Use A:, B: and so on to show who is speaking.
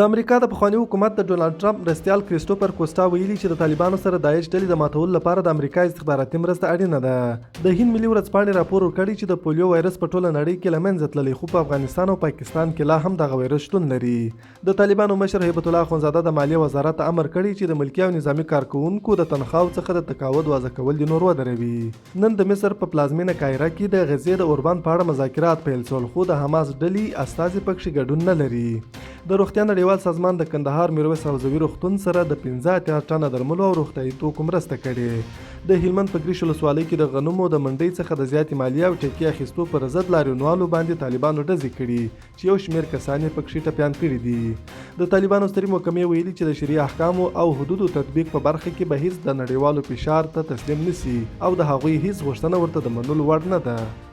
A: د امریکا د پخواني حکومت د ډونالډ ټرمپ مرستیال کریسټوفر کوسټا ویلي چې د طالبانو سره داعش ډلې د ماتولو لپاره د امریکا استخباراتي مرسته اړینه ده. د هند ملي ورځپاڼې راپور ورکړی چې د پولیو وایرس په ټوله نړۍ کې له منځه تللی، خو په افغانستان او پاکستان کې لا هم دغه وایرس شتون لري. د طالبانو مشر هیبت الله اخونزاده د مالیې وزارت امر کړی چې د ملکي او نظامي کارکوونکو د تنخواو څخه د تقاعد وضع کول د نور ودروي. نن د مصر په پلازمینه قاهره کې د غزې د اوربان په اړه مذاکرات پیل شول، خو د حماس ډلې استازي پکښې ګډون نه لري. د روغتیا نړیوال سازمان د کندهار میرویس حوزوي روغتون سره د 15 ټنه درملو او روغتیايي توکو مرسته کړې. د هلمند په ګریش ولسوالۍ کې د غنمو د منډۍ څخه د زیاتې مالیې او ټیکې اخیستو پر ضد لاریونوالو باندې طالبانو ډزې کړي چې یو شمېر کسان یې پکښې ټپیان کړي دي. د طالبانو سترې محکمې ویلي چې د شرعي احکامو او حدودو تطبیق په برخه کې به هیڅ د نړیوالو فشار ته تسلیم نشي او د هغوی هیڅ غوښتنه ورته د منلو وړ نه ده.